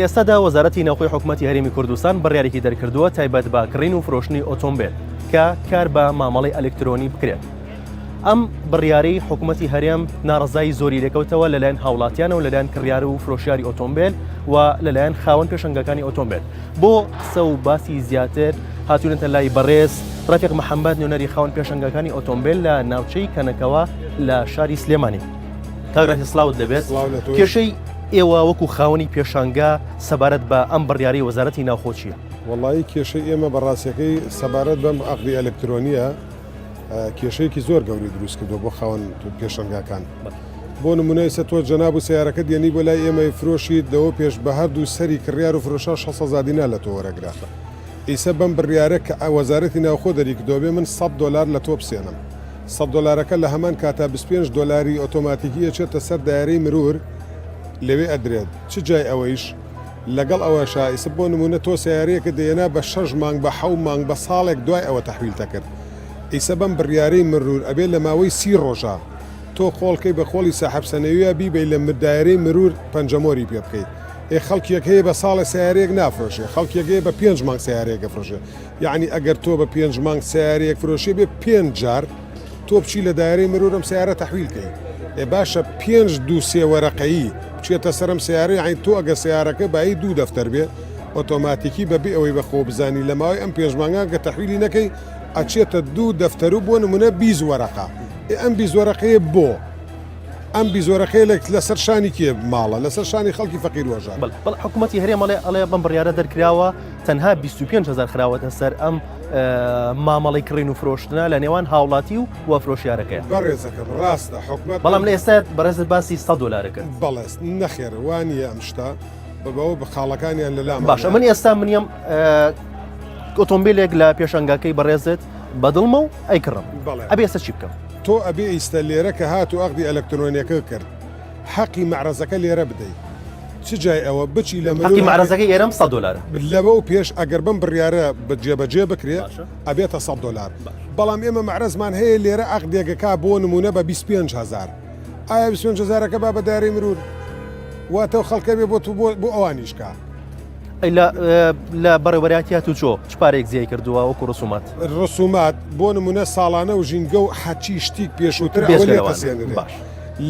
ئێستادا وەزارەتی ناوخۆی حکوومەتی هەرێمی کوردستان بڕیارێکی دەرکردووە تایبەت بە کڕین و فرۆشتنی ئۆتۆمبیل کە کار بە مامەڵەی ئەلکترۆنی بکرێت. ئەم بڕیارەی حکوومەتی هەرێم ناڕزایی زۆری دەکەوتەوە لەلایەن هاوڵاتیانە و لەلایەن کڕیار و فرۆشیاری ئۆتۆمبیل و لەلایەن خاوەن پێشەنگەکانی ئۆتۆمبیل. بۆ قسە و باسی زیاتر هاتوونەتە لای بەڕێز ڕەفیق محەممەد نوێنەری خاوەن پێشەنگەکانی ئۆتۆمبیل لە ناوچەی کەنەکەوە لە شاری سلێمانی. کاگڕێکی سڵاوت دەبێت. کێشەی ئێوە وەکو خاوەنی پێشانگە سەبارەت بە ئەم بڕیارەی وەزارەتی ناوخۆ چییە؟ وەڵی کێشەی ئێمە بەڕاستیەکەی سەبارەت بەم عەقدی ئەلکترۆنیە کێشەیەکی زۆر گەوری دروست کردو بۆ خاوەن پێشەنگەکان. بۆ نمونەی سە تۆ جەناب و سیارەکە دێنی بۆ لای ئێمە فرۆشیت دەوە پێش بە هەردوو سەری کڕیار و فرۆشە 600 دینار لە تۆ وەرەگرا. ئیسە بەم بڕیارە کە وەزارەتی ناوخۆ دەریکردەوە بێ من $100 لە تۆ بسێنم. $100ەکە لە هەمان کاتا $25 ئۆتۆماتیکیە چێتە سەر دایرەی مرور لەوێ ئەدرێت. چ جای ئەوەیش لەگەڵ ئەوەشا ئیسە بۆ نمونە تۆ سیارەیەکە دێنا بە 6 مانگ بە 7 مانگ بە ساڵێک دوای ئەوە تەحویلتە کرد. ئیسە بەم بڕیارەی مرور ئەبێ لە ماوەی 30 ڕۆژە تۆ خۆڵکەی بە خۆڵی ساحەب سەنەویە بیبەی لە دایرەی مرور پەنجەمۆری پێ بکەیت. خەڵکیەک هەیە بە ساڵی سیارەیەک نافرۆشێ، خەڵکیەکەی بە 5 مانگ سیارەیەکە فرۆشێ. یعنی ئەگەر تۆ بە 5 مانگ سیارەیەک فرۆشی بێ 5 جار تۆ بچی لە دایرەی مرورم سیارە تەحویلکەی. باشە 5 دووسێ وەرەقەیی بچێتە سەرم سیارەی عین تۆ ئەگە سیارەکە بای 2 دەفتەر بێ ئۆتۆماتیکی بەبێ ئەوەی بە خۆ بزانی لە ماوەی ئەم 5 مانگان کە تەحویلی نەکەی ئەچێتە 2 دەفتەر و بۆ نمونە 20 وەرەقە. ئەم 20 وەرەقەیە بۆ ئەم 20 وەرەقەیە لەسەر شانی کێ ماڵە لەسەر شانی خەڵکی فەقیر وەژان. بەڵ حکوومەتی هەرێمەڵێ ئەڵێ بەم بڕیارە دەرکراوە تەنها 25,000 خراوەتە سەر ئەم مامەڵی کڕین و فرۆشتنە لە نێوان هاوڵاتی و وەفرۆشیارەکەیە. بەڕێزەکەم ڕاستە حکومەت بەڵام لە ئێستا بەڕێزت باسی $100 بەڵێست نەخێر وانە ئەم شتا بەبەوە بە خاڵەکانیان لەلام. باشە من ئێستا منیم ئۆتۆمبیلێک لە پێشەنگەکەی بەڕێزت بەدڵمە و ئەیکڕم ئەبێ ئێستا چی بکەم؟ تۆ ئەبێ ئیستا لێرە کە هاتو ئەقدی ئەلکترۆنیەکە کرد حەقی مەعرەزەکە لێرە بدەیت. چ جای ئەوە بچی لە حەقی مەعرەزەکەی ئێرەم $100 لەبە و پێش ئەگەر بم بڕیارە بەجێبەجێ بکرێت ئەبێتە $100. بەڵام ئێمە مەعرەزمان هەیە لێرە ئەقدێکەکە بۆ نمونە بە 25,000. ئایا 25,000ەکە با بە دارەی مرور واتە خەڵکە بێ بۆ ئەوانیشکە. لە بەڕێوەریاتیا تو چۆ چپارێک زیای کردووە وەکو ڕسومات بۆ نمونە ساڵانە و ژینگە و حەچی شتیک پێشووتر باش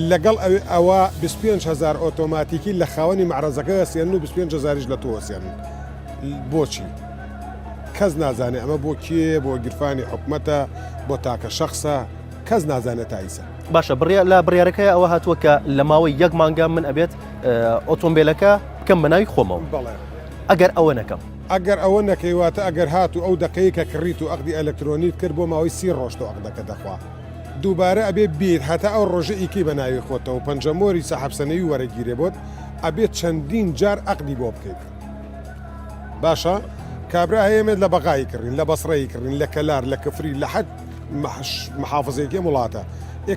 لەگەڵ ئەوە 25,000 ئۆتۆماتیکی لە خاوەنی مەعرەزەکە سێن و 25,000 لە تۆسیێن. بۆچی؟ کەس نازانێ ئەمە بۆ کێ بۆ گرفانی حکومەتە بۆ تاکە شەخصە کەس نازانێت تایسە. باشە لە بڕیارەکەی ئەوە هاتووە کە لە ماوەی 1 مانگە من ئەبێت ئۆتۆمبیلەکە بکەم بەناوی خۆمەوە. ئەگەر ئەوە نەکەم ئەگەر ئەوە نەکەیواتە ئەگەر هاتو ئەو دقەیەکە کڕیت و ئەقدی ئەلکترۆنیت کرد بۆ ماوەی 30 ڕۆژ تۆ ئەقدەکە دەخوا دووبارە ئەبێ بیر هەتا ئەو ڕۆژە ئیکی بە ناوی خۆتەوە پەنجەمۆری ساحەب سەنەوی وەرەگیرێ بۆت ئەبێت چەندین جار ئەقدی بۆ بکەیت. باشە کابرا هەیەمێت لە بەغایی کردین لە بەسڕەی کردین لە کەلار لە کفری لە حەد محافظەیەکی وڵاتە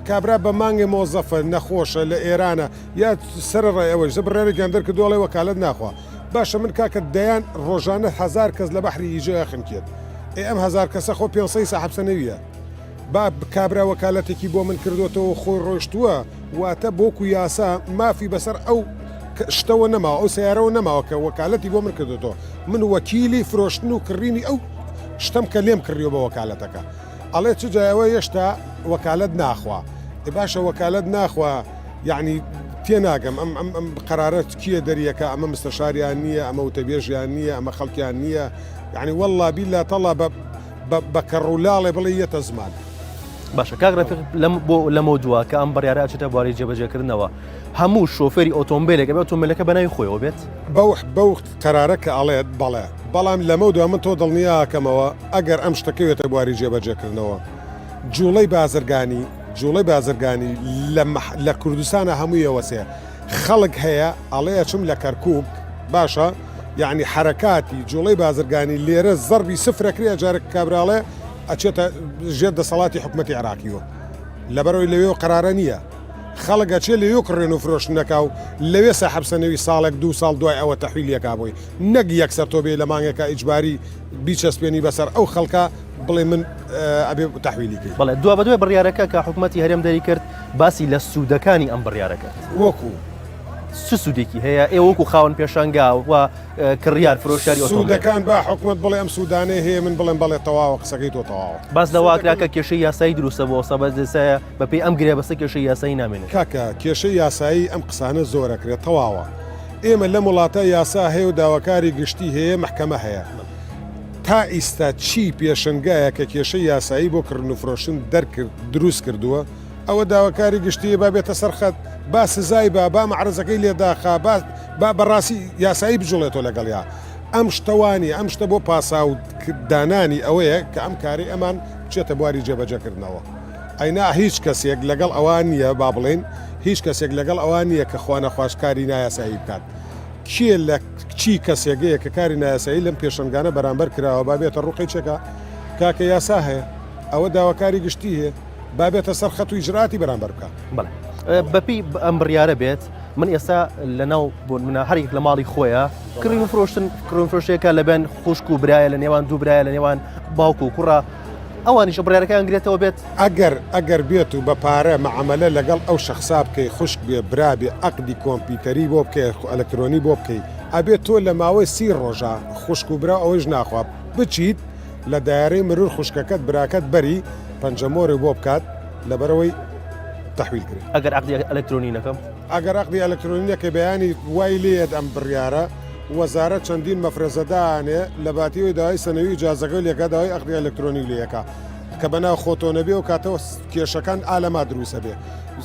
کابرا بە مانگی مۆزەفە نەخۆشە لە ئێرانە یا سەرڕای ئەوەی زەبڕێرەێکیان دەرکردو دۆڵی وەکالەت ناخوا. باشە من کاکە دەیان ڕۆژانە 1000 کەس لە بەحری ئیجە خنکێت ئەم 1000 کەسە خۆ 500 ساحەب سەنەویە با کابرا وەکالەتێکی بۆ من کردوەوە خۆی ڕۆشتووە واتە بۆکو یاسا مافی بەسەر ئەو شتەوە نەماوە ئەو سیارەوە نەماوە کە وەکالەتی بۆ من کردوەوە من وەکیلی فرۆشتن و کڕینی ئەو شتم کە لێم کردیەوە بە وەکالەتەکە ئەڵێ چ جایەوە هێشتا وەکالەت ناخوا باشە وەکالەت ناخوا یعنی تێناگەم ئەم قەرارەت کیە دەریەکە ئەمە مستەشاریان نییە ئەمە وتەبێژیان نییە ئەمە خەڵکیان نییە یعنی وەڵڵا بیلا تەڵا بە کەڕوولاڵێ بڵێ یەتە زمان. باشە کاک ڕەفیق لەمە دووە کە ئەم بڕیارە ئەچێتە بواری جێبەجێکردنەوە هەموو شۆفێری ئۆتۆمبیلێک ئەبێت ئۆتۆمبیلەکە بەناوی خۆیەوە بێت بەو قەرارە کە ئەڵێت بەڵێ بەڵام لەمە دووە من تۆ دڵنیاکەمەوە ئەگەر ئەم شتەکەوێتە بواری جێبەجێکردنەوە جوڵەی بازرگانی لە کوردستانە هەموویەوە سێ خەڵک هەیە ئەڵەیە چم لە کەرکوب باشە یعنی حرکاتی جوڵەی بازرگانی لێرە زەربی سفرەکرێ جارێک کابراڵێ ئەچێتە ژێر دەسەڵاتی حکومەتی عێراقیەوە لەبەرەوەی لەوێ قەرارە نییە خەڵک ئەچێ لەوێ کڕێن و فرۆشتنەکە و لەوێ ساحەب سەنەوی ساڵێک 2 ساڵ دوای ئەوە تەحویلیەکە بووی نەک یەکسەر تۆ بێ لە مانگێکە ئیجباری بیچەسپێنی بەسەر ئەو خەڵکە بڵێ من ئەبێ تەحویلیکەی. بەڵێ دووە بەدوێ بڕیارەکە کە حکومەتی هەرێم دەری کرد باسی لە سوودەکانی ئەم بڕیارەکە سوودێکی هەیە ئێ وەکو خاوەن پێشانگا و کڕیار فرۆشیاری ئۆتۆمبیل سوودەکان با حکومت بڵێ ئەم سوودانەی هەیە من بڵێم بەڵێ تەواوە قسەکەی تۆ تەواوە باس لەواکراکە کێشەی یاسایی دروستە بۆ سەبەزسایە بەپێی ئەم گرێ بەسە کێشەی یاسایی نامێنێت کاکە کێشەی یاسایی ئەم قسانە زۆرەکرێت تەواوە ئێمە لە وڵاتە یاسا هەیە و داواکاری گشتی هەیە محکەمە هەیە تا ئیستا چی پێشنگایە کە کێشەی یاسایی بۆ کردن و فرۆشتن دەرکرد دروست کردووە ئەوە داواکاری گشتی با بێتە سەرخەت با سزای با معرزەکەی لێداخا با بەڕاستی یاسایی بجوڵێتەوە لەگەڵیا ئەم شتەوانی ئەم شتە بۆ پاساو دانانی ئەوەیە کە ئەم کاری ئەمان بچێتە بواری جێبەجەکردنەوە ئەینا هیچ کەسێک لەگەڵ ئەوان نییە با بڵێن هیچ کەسێک لەگەڵ ئەوان نییە کە خوانە خواشکاری نایاسایی بکات کێ لە چی کەسێگەیە کە کاری نایاسایی لەم پێشنگانە بەرامبەر کراوە با بێتە ڕوقی چێکە کاکە یاسا هەیە ئەوە داواکاری گشتی هەیە با بێتە سەر خەت و ئیجراتی بەرامبەر بکە بەڵێ بەپی ئەم بڕیارە بێت من ئێستا لەناو بۆ منە هەرێک لە ماڵی خۆیە کڕین و فرۆشتن کڕون فرۆشتێکە لەبەن خوشک و برایە لە نێوان دوو برایە لە نێوان باوکو و کوڕە ئەوانیش بڕیارەکان گرێتەوە بێت ئەگەر بێت و بە پارە مەعاملە لەگەڵ ئەو شخصا بکەی خوشک بێ برابێ عەقدی کۆمپیوتەری بۆ بکەی ئەلەکترۆنی بۆ بکەی ئەبێت تۆ لە ماوەی 30 ڕۆژە خوشک و برا ئەوەش ناخوا بچیت لە دایارەی مرور خوشکەکەت براکەت بەری پەنجەمۆری بۆ بکات لەبەرەوەی تحویل کرد ئەگەر عقدی ئەلەکترۆنی نەکەم ئەگەر عقدی ئەلەکترۆنیەکە بەیانی وای لێت ئەم بڕیارە وەزارەت چەندین مەفرەزەدانێ لە باتیەوەی داوای سەنەوی جازەکەی لێکە داوای عقدی ئەلەکترۆنی لێەکە کە بەناو خۆتۆ نەبێ و کاتەوە کێشەکان ئالەما دروستە بێ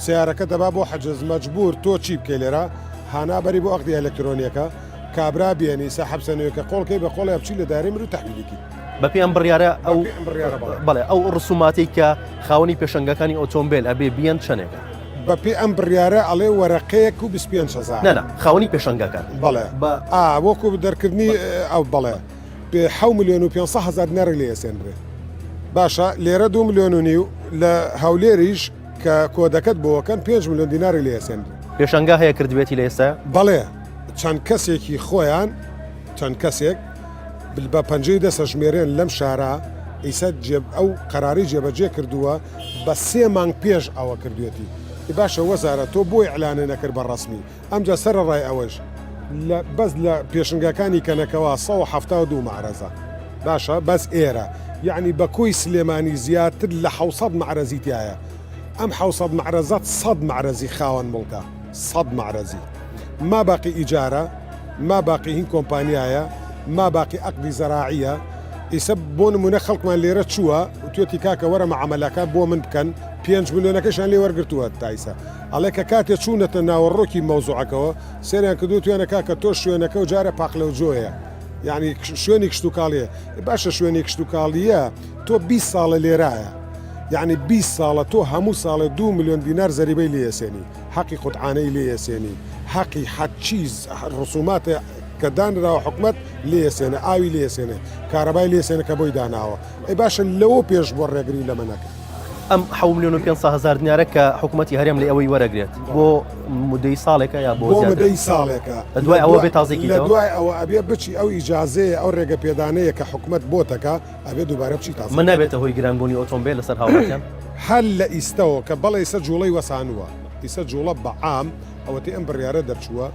سیارەکە دەبا بۆ حەجز مەجبور تۆ چی بکەی لێرە هانابەری بۆ عقدی ئەلەکترۆنیەکە کابرا بێنی سەحەب سەنەوەکە قۆڵکەی بە قۆڵی بچی لە دارەی مرو تحویلێکی بەپێ ئەم بڕیارە ئەو بەڵێ ئەو ڕسوماتی کە خاوەنی پێشەنگەکانی ئۆتۆمبیل ئەبێ بیان چەندێکە بەپێ ئەم بڕیارە ئەڵێ وەرەقەیەک و 25,000 نەنا خاوەنی پێشەنگەکان بەڵێ وەکو دەرکردنی ئەو بەڵێ پێ 7,500,000 نەڕی لێ ئەسێنرێ باشە لێرە 2,5 ملیۆن لە هەولێریش کە کۆدەکەت بۆەکەن 5 ملیۆن دیناری لێ ئەسێنرێ پێشەنگا هەیە کردوێتی لە ئێستا بەڵێ چەند کەسێکی خۆیان چەند کەسێک بە پەنجەی دەسە ژمێرێن لەم شارە ئیسە ئەو قەراری جێبەجێ کردووە بە 3 مانگ پێش ئەوە کردوێتی باشە وەزارە تۆ بۆی ئەلانە نەکرد بە ڕسمی ئەمجا سەرە ڕای ئەوەش بەس لە پێشنگەکانی کەنەکەەوە 172 معرەزە باشە بەس ئێرە یعنی بە کۆی سلێمانی زیاتر لە 600 معرەزی تایە ئەم 600 معرەزات 100 معرەزی خاوەن مڵکە 100 معرەزی ما باقی ئیجارە ما باقی هین کۆمپانیایە ما باقی عقدی زەراعیە ئیسە بۆ نمونە خەڵکمان لێرە چووە و توێتی کاکە وەرە مەعامەلەکان بۆ من بکەن 5 ملیۆنەکەشان لێ وەرگرتووە تایسە ئەڵێ کە کاتێک چوونەتە ناوەڕۆکی مەوزوعەکەەوە سێریان کردو توێنە کاکە تۆ شوێنەکە و جارە پاقلە و جۆیە یعنی شوێنی کشتتوکاڵیە باشە شوێنی کشتتوکاڵیە تۆ 20 ساڵە لێرایە یعنی 20 ساڵە تۆ هەموو ساڵە 2 ملیۆن دینار زەریبەی لێسێنی حەقی قوتعانەی لێسێنی حەقی حەچیز ڕسوماتە کە دانراوە حکومت لێسێنە ئاوی لێسێنێ کارەبای لێسێنە کە بۆی داناوە ئەی باشە لەوە پێش بۆ ڕێگری لە منەکە ئەم 7,500,000 دینارە کە حکوومەتی هەرێم لە ئەوەی وەرەگرێت بۆ مدەی ساڵێکە یا بۆ مدەی ساڵێکە دوای ئەوە بێت تازێکی لە دوای ئەوە ئەبێ بچی ئەو ئیجازەیە ئەو ڕێگە پێدانەیە کە حکومت بۆتەکە ئەبێ دووبارە بچی تازە من نابێتە هۆی گرانبوونی ئۆتۆمبیل لەسەر هاوڵاتیان هەل لە ئیستەوە کە بەڵێ ئیسە جوڵەی وەسانووە ئیسە جوڵە بەعام ئەوەتی ئەم بڕیارە دەرچووە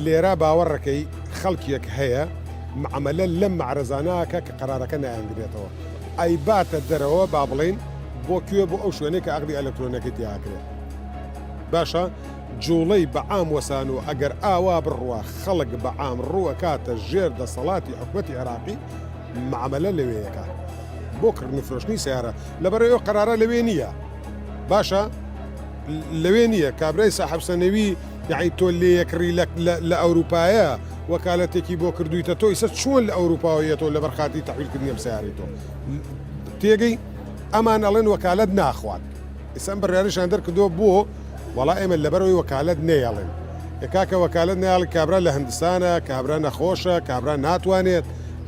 لێرە باوەڕەکەی خەڵکیەک هەیە معاملە لەم معرەزانەکە کە قەرارەکە نایانگرێتەوە ئەی باتە دەرەوە با بڵێن بۆ کوێ بۆ ئەو شوێنەی کە عقدی ئەلەکترۆنەکەی تیاکرێت باشە جوڵەی بەعام وەسان و ئەگەر ئاوا بڕوە خەڵک بەعام ڕووە کاتە ژێر دەسەڵاتی حکومەتی عێراقی معاملە لەوەیەکە بۆ کردنی فرۆشتنی سیارە لەبەرەوە ئەو قەرارە لەوێ نییە باشە لەوێ نییە کابرای ساحەب سەنەوی یعنی تۆ لێ یەکڕی لە ئەوروپایە وەکالەتێکی بۆ کردویتە تۆ ئیسە چۆن لە ئەوروپاویەتەوە لە بەرخاتی تەحویلکردنی ئەم سیارەی تۆ تێگەی ئەمان ئەڵێن وەکالەت ناخوات ئێستا بڕیاریشان دەرکردووە بۆ وەڵا ئێمە لەبەرەوەی وەکالەت نێڵێن یکاکە وەکالەت نێڵ کابرا لە هەندستانە کابرا نەخۆشە کابرا ناتوانێت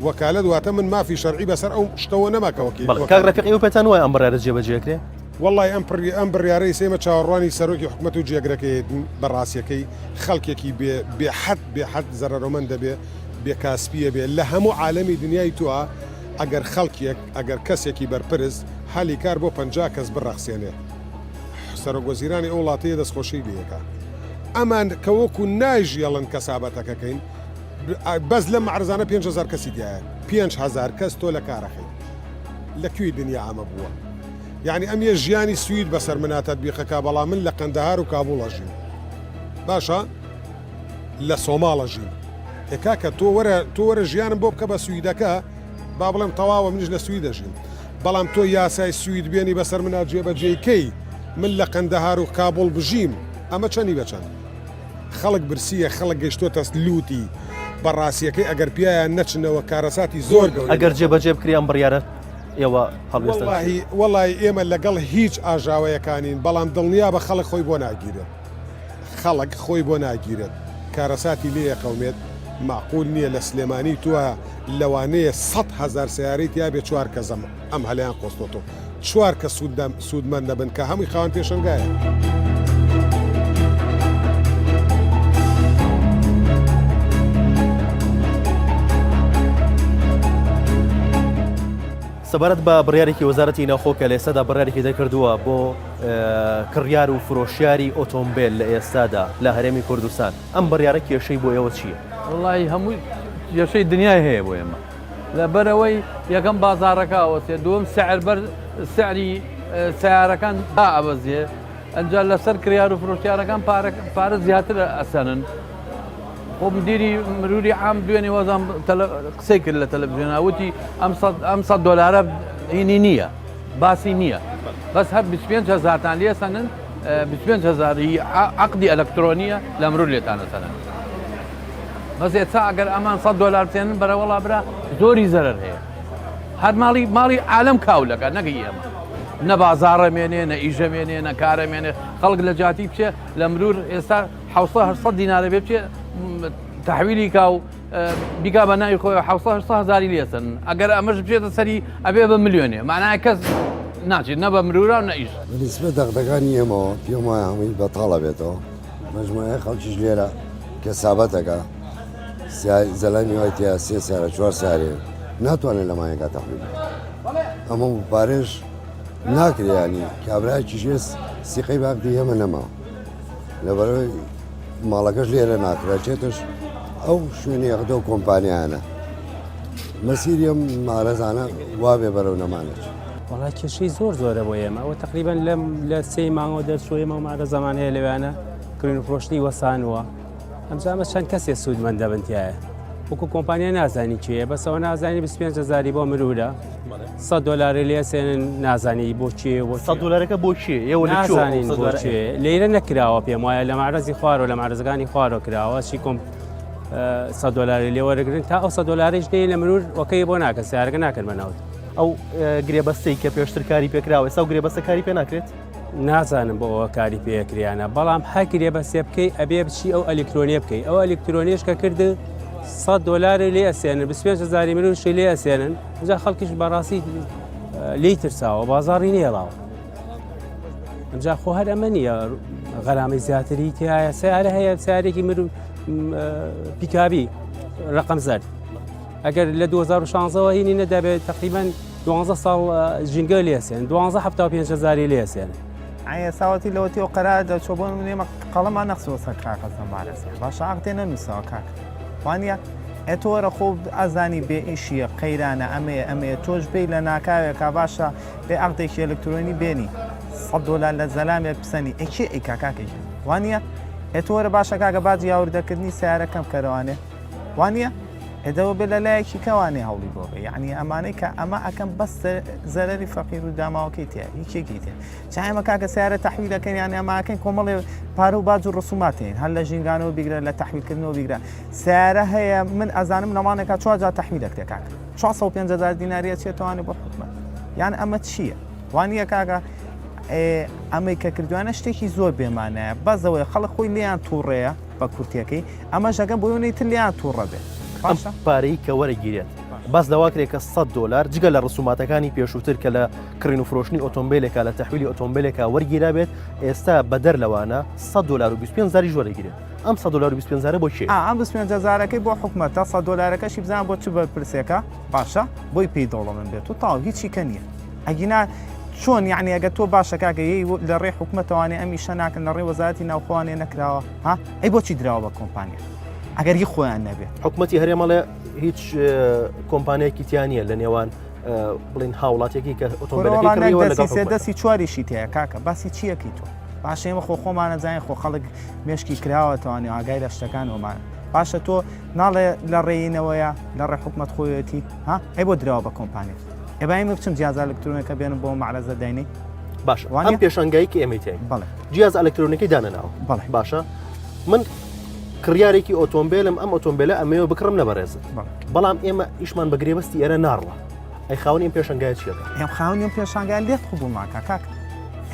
وەکالەت واتە من مافی شەرعی بەسەر ئەو شتەوە نەماکە وەکیل کاک ڕەفیقی و پێتان وایە ئەم بڕیارە جێبەجێکرێ والله ئەم بڕیارەی سێمە چاوەڕوانی سەرۆکی حکومەت و جێگرەکەی بەڕاستیەکەی خەڵکێکی بێحەد زەرەرۆمەند دەبێ بێکاسپیە بێ لە هەموو عالەمی دنیای توە ئەگەر خەڵکێک ئەگەر کەسێکی بەرپرس حالی کار بۆ 50 کەس بڕەخسێنێ سەرۆک وەزیرانی ئەو وڵاتەیە دەستخۆشی لێەکە ئەمان کەوەکو نایژێڵن کەسابەتەکەکەین بەس لە معرزانە 5,000 کەسی دیایە 5,000 کەس تۆ لە کارەخی لەکوێی دنیا ئەمە بووە یعنی ئەم یە ژیانی سوید بەسەر مناتەت بیخەکە بەڵام من لە قەندەهار و کابوڵە ژین باشە لە سۆماڵە ژین کاکە تۆ وەرە ژیانم بۆ بکە بە سویدەکە با بڵێم تەواوە منیش لە سوید دەژین بەڵام تۆ یاسای سوید بێنی بەسەر منات جێبەجێکەی من لە قەندەهار و کابڵ بژیم ئەمە چەندی بەچەند خەڵک برسیە خەڵک گەشتۆتە لوتی بەڕاستیەکەی ئەگەر پیایان نەچنەوە کارەساتی زۆر گەورە ئەگەر جێبەجێ بکریان بڕیارە ئێوە هەڵوێستن وەڵی ئێمە لەگەڵ هیچ ئاژاوەیەکانین بەڵام دڵنیا بە خەڵک خۆی بۆ ناگیرێت خەڵک خۆی بۆ ناگیرێت کارەساتی لێ قەومێت معقول نییە لە سلێمانی توە لەوانەیە 100,000 سیارەی یا بێ 4 کەزەم ئەم هەلیان قۆستۆتۆ 4 کە سوودمەند دەبن کە هەمووی خاوەن پێشنگایە سەبارەت بە بڕیارێکی وەزارەتی ناوخۆکە لە ئێستادا بڕیارێکی دەکردووە بۆ کڕیار و فرۆشیاری ئۆتۆمبیل لە ئێستادا لە هەرێمی کوردستان ئەم بڕیارە کێشەی بۆ ئێوە چییە؟ وڵی هەمووی کێشەی دنیای هەیە بۆ ئێمە لەبەرەوەی یەکەم بازارەکە ئەوەسێ دووەم سعری سیارەکان ئەبەزیێ ئەنجا لەسەر کریار و فرۆشیارەکان پارە زیاتر ئەسەنن خۆ مدیری مروری عام دوێنێ وەزان قسەی کرد لە تەلەڤیزیۆناوتی ئەم $100 هینی نییە باسی نییە بەس هەر 25,000تان لێ سەنن 25,000 عقدی ئەلەکترۆنیە لە مرور لێتانە سەنن بەس ئێستا ئەگەر ئەمان $100 بتێنن بەرەوەڵا برا زۆری زەرەر هەیە هەر ماڵی عالەم کاولەکە نەگەی ئێمە نە بازاڕە مێنێ نە ئیژە مێنێ نە کارە مێنێ خەڵک لە جاتی بچێ لە مرور ئێستا 700 دینارە بێ بچێ تحویلی کا و بیکا بە ناوی خۆی 700,000 لێسن ئەگەر ئەمەش بچێتە سەری ئەبێ بە ملیۆنێ مانای کەس ناچێت نە بە مرورە و نەئیش بەنسبە دەغدەکانی ئێمەوە پێم وایە هەمووی بەتاڵە بێتەوە مەجموعەیە خەڵکیش لێرە کەسابەتەکە زەلامی وای تیا 3 سیارە 4 سیارێ ناتوانێت لە مایەکە تەحویل ئەمە پارێش ناکرێنی کابراایکیش سیقەی باقی ئێمە نەما لەبەرەوەی ماڵەکەش لێرە ناکرێتێتش ئەو شوێنی یەخدە و کۆمپانیانە مەسیری ئەم مارەزانە وابێ بەرەو نەمانێت وڵای کێشەی زۆرە بۆ ئێمە ئەوە تقریبان لە 3 مانگەوە دەرچۆیمە و مارە زمانەیە لەوانە کڕین و فرۆشتنی وەسانوە ئەمجامە چەند کەسێ سوودمەندە بنتیایە وەکو کۆمپانیا نازانی چیە بەسەوە نازانی 25,000 بۆ مرورە $100 لێسێنن نازانی بۆ چێ $100 بۆ چێ ئێوە نازانین بۆ چێ لێرە نەکراوە پێم وایە لە مارەزی خوارەوە لە مارەزەکانی خوارەوە کراوە چی کۆم $100 لێوەرەگرن تا ئەو $100 دێ لە مرور وەکەی بۆ ناکە سیارەکە ناکردمەنەوە ئەو گرێبەستەی کە پێشتر کاری پێکراوە ئێستا گرێبەستە کاری پێ ناکرێت نازانم بۆ ئەوە کاری پێکریانە بەڵام هەر گرێبەستێ بکەی ئەبێ بچی ئەو ئەلکترۆنیە بکەی ئەو ئەلکترۆنیش کە کرد $100 لێ ئەسێنن 25,000 مروشی لێ ئەسێنن جا خەڵکیش بەڕاستی لی ترساوە بازاڕی نێڵاوە ئەمجا خۆ هەر ئەمە نییە غەرامی زیاتری تایە سیارە هەیە سیارێکی مرو پیکابی ڕقم زەر ئەگەر لە 2016ەوە هینی نەدەبێت تقریبان 12 ساڵ ژینگە لێسێن 75,000 لێسێن ئایا ساوەتی لەوەتی و قەرار دەچۆ بۆ منێمە قەڵەمان نەخسەوە سەر کاغەزە مارەسێ باشە ئاقتێ نەنووسەوە کاک وانە ئەتۆرە خۆ ئازانی بێ ئیشیە قەیرانە ئەمەیە تۆش بێ لە ناکاوێکا باشە بێ ئەقدێکی ئەلکترۆنی بێنی $100 لە زەلامێک بسەنی ئەکێ ئەیکاکاکێکی وانە ئەتۆرە باشە کاکە باجی یاوردەکردنی سیارەکەم کەرەوانێ وانە ئەدەوە بێ لە لایەکی کەوانێ هەوڵی بۆ بێ یعنی ئەمانەی کە ئەمە ئەەکەم بەس زەرەری فەقیر و داماوەکەی تێ هیچێکی تێ چایمە کاکە سیارە تەحویلەکەن یان ئەماکەین کۆمەڵێ پارە و باج و ڕسوماتین هەر لە ژینگانەوە بیگرە لە تەحویلکردنەوە بیگرە سیارە هەیە من ئەزانم لەمانێکا 4 جار تەحویلەک تێ کاکە 450,000 دیناریە چێتوانێ بۆ حکومەت یان ئەمە چییە وانە کاکە ئەمەی کە کردوانە شتێکی زۆر بێمانەیە بەزەوەی خەڵک خۆی لیان تووڕەیە بە کورتەکەی ئەمە ژەکە بۆیونەی تر لیان تووڕە بێت ئەم پارەی کە وەرەگیرێت باس داواکرێت کە $100 جگە لە ڕسوماتەکانی پێشووتر کە لە کڕین و فرۆشتنی ئۆتۆمبیلێکە لە تەحویلی ئۆتۆمبیلێکە وەرگیرا بێت ئێستا بەدەر لەوانە $100 و 25,000 وەرەگیرێت ئەم $100 و 25,000 بۆ چێ؟ ئەم 25,000ەکەی بۆ حکومەتە $100کەشی بزان بۆ چ بەرپرسێکە باشە بۆی پێی دەوڵە من بێت و تاو هیچی کە نییە ئەگینا شلون يعني اگە تۆ باشە کاکە لە ڕێ حکوومەتەوانێ ئەمی شە ناکەن لە ڕێ وەزارەتی ناوخۆوانێ نەکراوە ها ئەی بۆچی درراوە بە کۆمپانیا ئەگەر هی خۆیان نەبێت حکوومەتی هەرێمەڵێ هیچ کۆمپانیایەکی تیانە لە نێوان بڵین هاوڵاتێکی کە ئۆتۆمبیلەکەی دەستی چواریشی تەیە کاکە باسی چیەکەی تۆ باش ئێمە خۆمانەزانین خۆ خەڵک مێشکی کراوەتەوانێ ئاگای لە شتەکانەوەمان باشە تۆ ناڵێ لە ڕێینەوەیە لە ڕێ حکوومەت خۆیەتی ها ئەی بۆ درراوە بە کۆمپانیا ئێبای بچم جیاز ئەلکترۆنیەکە بێنم بۆ معرەزە داینی باش ئەم پێشەنگایی کە ئێمە تێ بەڵێ جیاز ئەلکترۆنیەکەی دانەناوە بەڵێ باشە من کڕیارێکی ئۆتۆمبیلم ئەم ئۆتۆمبیلە ئەمەوە بکڕم نەبەڕێزت بەڵام ئێمە ئیشمان بە گرێبەستی ئێرە ناڕڵە ئەی خاوەنی ئەم پێشەنگای چیەکە ئێم خاوەنیم پێشانگای لێت خوبووماکە کاک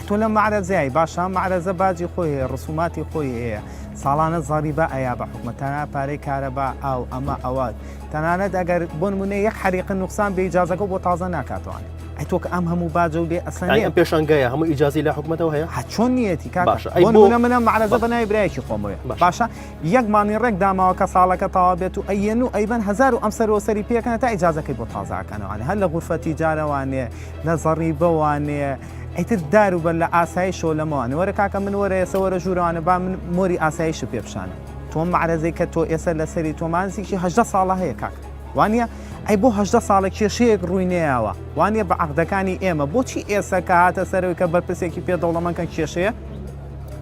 تۆ لە معرەزایی باشە معرەزە باجی خۆی هەیە ڕسوماتی خۆی هەیە ساڵانە زەریبە ئەیا بە حکوومەتانە پارەی کارەبا ئاو ئەمە ئەوات تەنانەت ئەگەر بۆ نمونە یەک حریقە نوقسان بە ئیجازەکە بۆ تازە ناکاتوانێت ئەی تۆ کە ئەم هەموو باجە و لێ ئەسەنێ ئەم پێشەنگایە هەموو ئیجازی لە حکوومەتەوە هەیە چۆن نیەتی کاکە منە معرەزە بە ناوی برایەکی خۆمەوە باشە یەکمانی ڕێک داماوە کە ساڵەکە تاوا بێت و ئەیەن و ئەیبەن هەزار و ئەم سەرۆسەری پێکەنە تا ئیجازەکەی بۆ تازاکەنەوانێ هەر لە غورفەتی جارەوانێ لە زەڕیبەوانێ ئەیتر دار و بەر لە ئاسایشەوە لەمەوانێ وەرە کاکە من وەرە ئێسە وەرە ژوورەوانە با من مۆری ئاسایش پێ بشانە تۆ معرەزەی کە تۆ ئێستا لەسەری تۆمانزیکی 18 ساڵە هەیە کاک وانە ئەی بۆ 18 ساڵە کێشەیەک ڕووینەیەوە وانە بە عەقدەکانی ئێمە بۆچی ئێستا کە هاتە سەرەوەی کە بەرپرسێکی پێدەوڵەمەند کە کێشەیە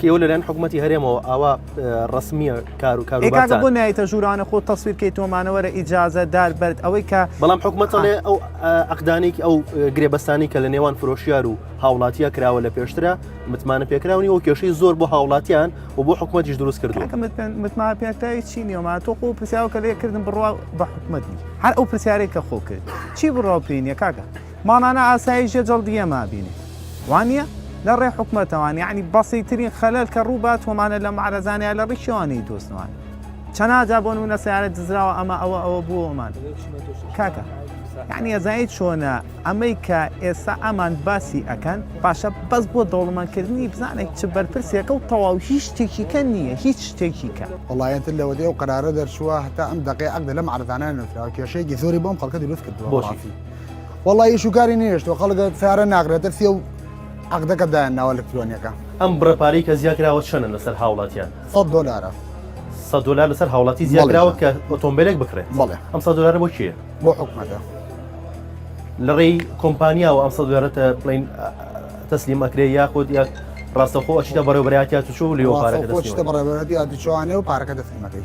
کێوە لەلایەن حکوومەتی هەرێمەوە ئاوا ڕسمیە کار و کاروبار بۆ نایتە ژوورانە خۆ تەسویرکەی تۆمانەوەرە ئیجازە دار بەرد ئەوەی کە بەڵام حکوومەتڵێ ئەو ئەقدانێک ئەو گرێبەستانی کە لە نێوان فرۆشیار و هاوڵاتیە کراوە لە پێشترە متمانە پێکراونی و کێشەی زۆر بۆ هاوڵاتیان و بۆ حکوومەتیش دروست کردووە متمانە پێکراوی چی نیۆما تۆ خۆ پرسیاوە کە لێکردن بڕوا بە حکوومەتی هەر ئەو پرسیارێک کە خۆ کرد چی بڕاو پێینە کاکە ماڵانە ئاساییشە جەڵدیە مابینێ وانە لە ڕێ حکوومەتەوان یعنی بەسیترین خەلەل کە ڕووبات تۆمانە لە معرەزانیا لە ڕیشیوانی دۆستنوان چەناجا بۆ نمونە سیارەت دزراوە ئەمە ئەوە بووەمان کاکە یعنی ئەزایت چۆنە ئەمەی کە ئێستا ئەمان باسی ئەکەن باشە بەس بۆ دەوڵەمەندکردنی بزانێک چ بەرپرسێکە و تەواو هیچ شتێکیکە نییە هیچ شتێکیکە وڵایەتە لەوەدەی و قرارە دەرچووە هەتا ئەم دقی عقد لە معرەزانە نووسراوە کێشەیەکی زۆری بۆم خەڵکە دروست کردووە بۆشی وەڵی شوکاری نیشتەوە خەڵکە سیارە ناگرێتە فێ و عقدەکە دایان ناوە ئەلکترۆنیەکە ئەم بڕەپارەی کە زیاکراوە چەنە لەسەر هاوڵاتیان $100 $100 لەسەر هاوڵاتی زیاکراوە کە ئۆتۆمبیلێک بکرێت بەڵێ ئەم $100 بۆ چییە بۆ حکوومەتە لە ڕێی کۆمپانیا و ئەم $100 بڵین تەسلیم ئەکرێ یاخود یا ڕاستەخۆ ئەچیتە بەڕێوبەرایەتی چوو و لێوە پارەکە بەڕێوەبەری ئەدیچوانێ و پارەکە دەستیمەکەی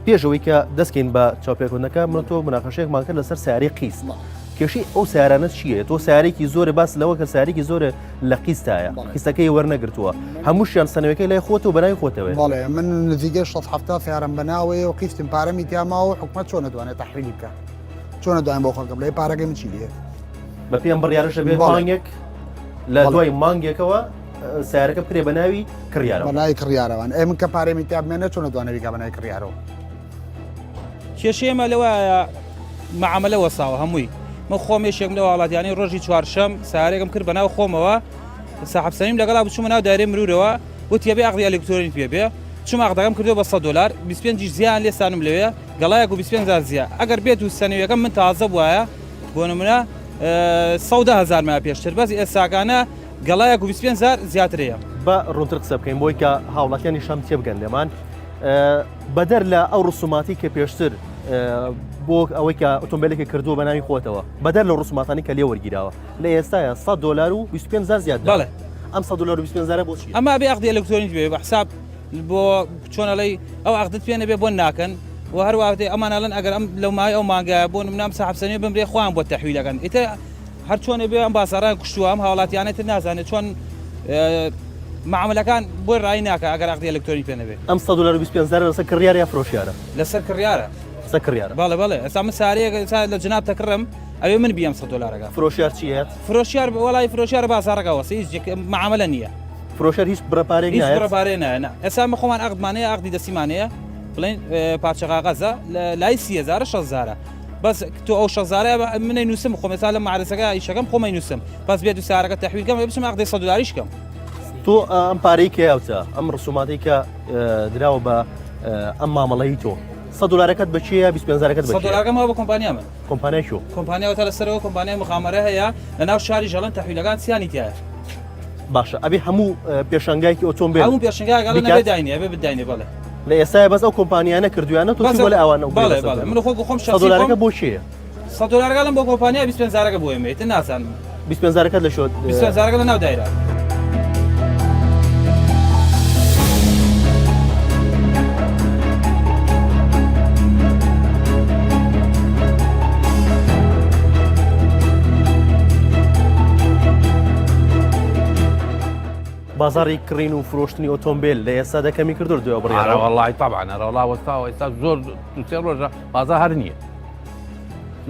پێشەوەی کە دەستکەین بە چاوپێکردنەکە من تۆ مناقەشەیەکمان کرد لەسەر سیارەی قیست کێشەی ئەو سیارانە چییە تۆ سیارێکی زۆرە باس لەوە کە سیارێکی زۆرە لە قیستایە قیستەکەی وەرنەگرتووە هەمووشیان سنەوەکەی لای خۆت و بەناوی خۆتەوە بەڵێ من نزیگە 6 سیارم بەناوەیە و قیستم پارەمی تیاماوە و حکومەت چۆن نەتوانێت تەحویلی بکە چۆن نەدوایان بۆ خەڵکە بڵێ پارەکەی من چی لێت بە پێم بڕیارەشە بێت مانگێک لە دوای مانگێکەوە سیارەکە بکرێ بە ناوی کڕیارەوە بەناوی کڕیارەوان ئێ من کە پارەمی تیامێنە چۆن نەتوانێت بیکا بەناوی کڕیارەوە کێشەیەمە لەوەیە معاملە وەساوە هەمووی من خۆمێشێک لە وڵاتیانی ڕۆژی چوارشەم سارێکم کرد بەناو خۆمەوە ساحەبسەنیم لەگەڵا بچوومە ناو دارێ مرورەوە وتی بێ عقدی ئەلکترۆنی پێ بێ چوم عقدەکەم کردو بە $100 25 زیان لێسانم لەوێ گەڵایەک و 25 زیان ئەگەر بێت و سنەوەکەم من تازە بواە بۆ نمونە 100,000 ما پێشتر بەس ئێستاکانە گەڵایەک و 25 زیاترەیە بە ڕوونتر قسە بکەین بۆی کە هاوڵاتیانی شەم تێبگەن لێمان بەدەر لە ئەو ڕسوماتی کە پێشتر بۆ ئەوەی کە ئۆتۆمبیلێکی کردووە بە ناوی خۆتەوە بەدەر لە ڕسوماتانی کە لێ وەرگیراوە لە ئێستاە $100 و 25 زیاد بەڵێ ئەم $100 و 25 بۆچی ئەمە بێ عقدی ئەلکترۆنیک بێ بە حساب بۆ چۆنەڵی ئەو عقدت پێ نەبێ بۆ ناکەن و هەروەها ئەمانەڵەن ئەگەر ئەم لەو مای ئەو مانگە بۆ نمونام ساحەبسەنی بمرێ خۆیان بۆ تەحویلەکەن ئیتر هەر چۆنێ بێ ئەم بازاڕیان کوشتووە ئەم هاوڵاتیانێتتر نازانێت چۆن معاملەکان بۆی ڕای ناکە ئەگەر عقدی ئەلکترۆنیک پێ نەبێ ئەم $100 و 25 لەسەر کڕیارە یا فرۆشیارە لەسەر کڕیارە کڕیارە بەڵێ ئەستا من سارەیەک لە جناب تەکڕم ئەوێ من بیام $100 فرۆشیار چیت فرۆشیار وڵی فرۆشیار بازارەکەەوە هیچ معاملە نییە فرۆشەر هیچ بڕەپارێک بڕپارێ نە ئێستا مە خۆمان عقدمانەیە عقدی دەسیمانەیە بڵین پاچەقاغەزە لای 30,000 6,000 بەس تۆ ئەو 6,000 منەی نووسم خۆ مێسا لە معرەسەکە ئیشەکەم خۆمەی نووسم بەس بێت و سارەکە تەحویلکەم بچم عقدی $100 تۆ ئەم پارەی کێوتە ئەم ڕسوماتی کە دراوە بە ئەم مامەڵەی تۆ دلارەکەت بچیە 25,000ەکەت بچیە دلارەکەمەوە بە کۆمپانیا من کۆمپانیای شو کۆمپانیاوە تا لەسەرەوە کۆمپانیای مخامەرە هەیە لە ناو شاری ژەڵەن تەحویلەکان چیانی تایە باشە ئەبێ هەموو پێشنگایکی ئۆتۆمبیل هەموو پێشنگایگەڵ نەبێ داینێ بێ بداینێ بەڵێ لە ئێستا بەس ئەو کۆمپانیانە کردویانە تۆ بۆ لە ئەوانە بەڵێ من خۆم دلارەکە بۆ چیە دلارەکەڵم بۆ کۆمپانیا 25,000ەکە بۆ ئێمەیت ناسانم 25,000ەکەت لە شۆ 25,000ەکە لە ناو دایرە بازاری کڕین و فرۆشتنی ئۆتۆمبیل لە ئێستا دەکەمی کردو دوێ بڕیارە وڵی طبعا ئەرەڵا وەستاوە ئێستا زۆر سێ ڕۆژە بازار هەر نییە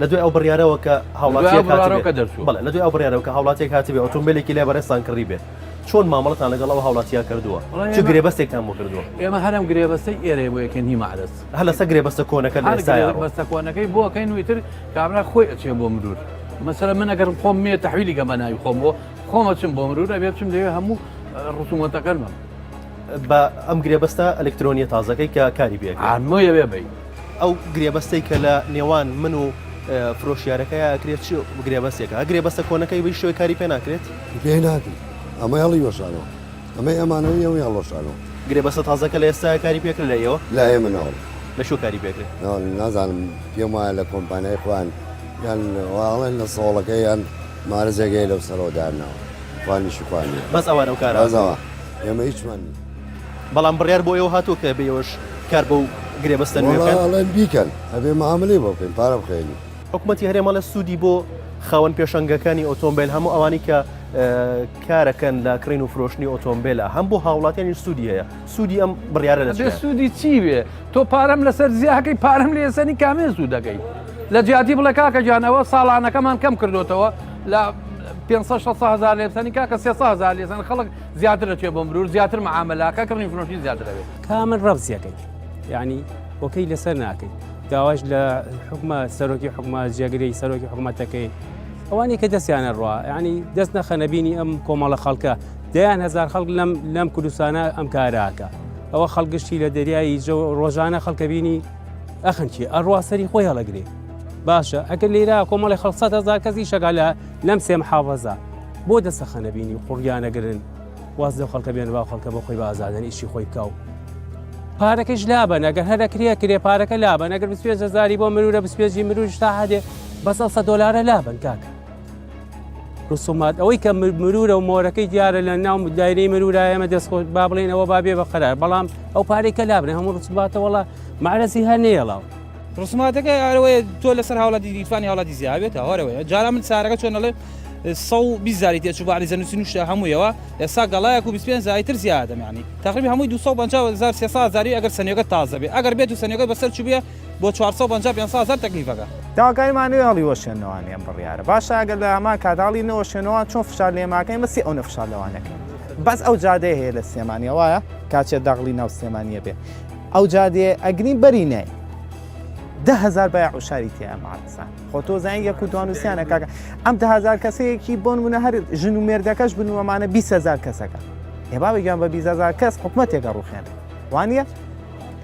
لە دوای ئەو بڕیارەوە کە هاوڵاتیەکە دەرچوو بەڵێ لە دوای ئەو بڕیارەوە کە هاوڵاتێک هاتبێ ئۆتۆمبیلێکی لێ بەڕێستان کڕی بێت چۆن مامەڵەتان لەگەڵ ئەو هاوڵاتیا کردووە چ گرێبەستێکتان بۆ کردووە ئێمە هەرم گرێبەستەی ئێرە بۆ یەکەن هی معرس هەر لەسەر گرێبەستە کۆنەکە لە ئێستا بەستە کۆنەکەی بۆ کەین ویتر کابرا خۆی ئەچێ بۆ مرور مەسەلە من ئەگەر خۆم مێ تەحویلی گەمە ناوی خۆم بۆ خۆمەچم بۆ مرور ئەبێ بچم لەوێ هەموو ڕسومەتەکەمە بە ئەم گرێبەستە ئەلکترۆنیە تازەکەی کە کاری بێت ئامۆیە بێ بی ئەو گرێبەستەی کە لە نێوان من و فرۆشیارەکەی ئەکرێت چ گرێبەستێکە گرێبەستە کۆنەکەی بە شوی کاری پێ ناکرێت پێ ناکەی ئەمە هەڵی وەشانەوە ئەمەی ئەمانەوەی ئەوی هەڵۆشانەوە گرێبەستە تازەکە لە ئێستا کاری پێکرد لە ئێوە لا ئێمە ناوە لە شو کاری پێکرێت نازانم پێم وایە لە کۆمپانیای خوان یان واڵێن لە سۆڵەکەی یان مارزەگەی لەو سەرۆدارنەوە خوانی شوکوانی بەس ئەوان ئەو کارە ئازەوە ئێمە هیچمان بەڵام بڕیار بۆ ئێوە هاتوو کە بێەوەش کار بە و گرێبەستە نوێڵێن بیکەن ئەبێ معاملەی بۆ بکەین پارە بخێنی حکوومەتی هەرێمە لە سوودی بۆ خاوەن پێشەنگەکانی ئۆتۆمبیل هەموو ئەوانی کە کارەکەن لە کڕین و فرۆشتنی ئۆتۆمبیلە هەم بۆ هاوڵاتیانی سوودی هەیە سوودی ئەم بڕیارە لە سوودی چی بێ تۆ پارەم لەسەر زیاکەی پارەم لە ێسەنی کامێ سوودەکەی لە جیاتی بڵێ کاکە جانەوە ساڵانەکەمان کەم کردوتەوە لە 500,000 لێسانی کاکە 300,000 لێسان خەڵک زیاتر دەچێت بۆ مرور زیاتر معاملاکە کڕین فرۆشتی زیاتر دەبێت کامن ڕەبزیەکەی یعنی وەکەی لەسەر ناکەی داواش لە حکومە سەرۆکی حکومە جێگری سەرۆکی حکوومەتەکەی ئەوانی کە دەستیانە ڕوا ینی دەست نەخەنەبینی ئەم کۆمەڵە خەڵکە 10,000 خەڵک لەم کوردستانە ئەم کاراکە ئەوە خەڵگشتی لە دەریایی ڕۆژانە خەڵکەبینی ئەخنچی ئەڕوا سەری خۆی هەڵەگرێ باشە ئەگەر لێرا کۆمەڵی خەڵک 100,000 کەسی شەگالە لەم سێ محافەزە بۆ دەستە خەنەبینی قوڕیانەگرن واز لەو خەڵکە بێن با خەڵکە بۆ خۆی بە ئازادن ئیشی خۆی بکەو پارەکەش لابن ئەگەر هەرەکرێ کرێ پارەکە لابن ئەگەر 25,000 بۆ مرورە 25 مرور تا هەدێ بەس $100 لابن کاکە ڕسومات ئەوەی کە مرورە و مۆرەکەی دیارە لە ناو دایرەی مرورە ئێمە دەستخۆ با بڵێن ئەوە بابێ بە قەرار بەڵام ئەو پارێکە لابن هەموو ڕسوماتە وەڵا معرەزی هەر نێڵاو ڕسوماتەکە ئەوەیە تۆ لەسەر هاوڵاتی دیفانی هاوڵاتی زیابێت هەوەرەوەی جارا من سارەکە چۆنەڵێ 120 تێچوو باری زەنووسی شتە هەموویەوە ئێستا گەڵایەک و 25 تر زیادەم ینی تقریبا هەمووی 250,000 ئەگەر سنێگە تازە بێ ئەگەر بێت و سنێگە بەسەر چ بێ بۆ 450,000 تەکلیفەکە داواکاریمانوێ هەڵی وەشێنەوەیان ئەم بڕیارە باشە ئەگەر لە ئەما کاتاڵی نەوەشێنەوە چۆن فشار لێماکەی مەسی ئەو نەفشار لەوانەکەن بەس ئەو جادەیە هەیە لە سێمانیە وایە کاچێت داغڵی ناو سێمانیە بێ ئەو جادێ ئەگرین بەری نای 10,000 بە عوشاری تیا ماڵسان خۆ تۆ زانگ یەک و دوانوسیانە کاکە ئەم 10,000 کەسەیەکی بۆ نمونە هەر ژن و مێردەکەش بنوەمانە 20,000 کەسەکە ئێبا بگیان بە 20,000 کەس حکومەتێکە ڕوخێنە وانە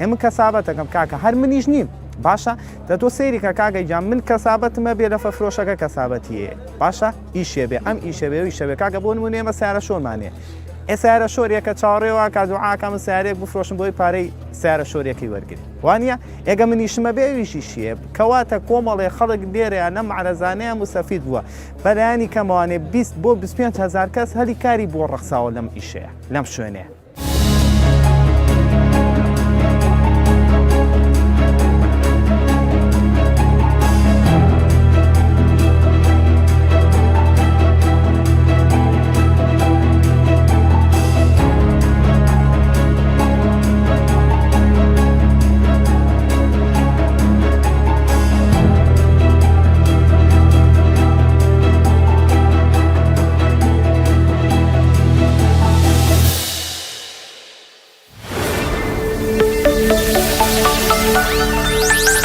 ئێمە کەسابەتەکەم کاکە هەر منیش نیم باشە دە تۆ سەیریکە کاگەی جان من کەسابەتمە بێ لە فەفرۆشەکە کەسابەتیە باشە ئیشێ بێ ئەم ئیشە بێ و ئیشە بێ کاکە بۆ نمونە ئێمە سیارە شۆمانێ ئێسارە شۆرێکە چاڕێەوە کادوعاکە من سیارێک بفرۆشم بۆی پارەی سیارە شۆرێکی وەرگری وانە ئێگە منیشمە بێویشی شیە کەواتە کۆمەڵێ خەڵک دێرەیان نە معرەزانەیە مسەفید بووە بەلایانی کەمەوانێ 20 بۆ 25,000 کەس هەلی کاری بۆ ڕەخساوە لەم ئیشەیە لەم شوێنێ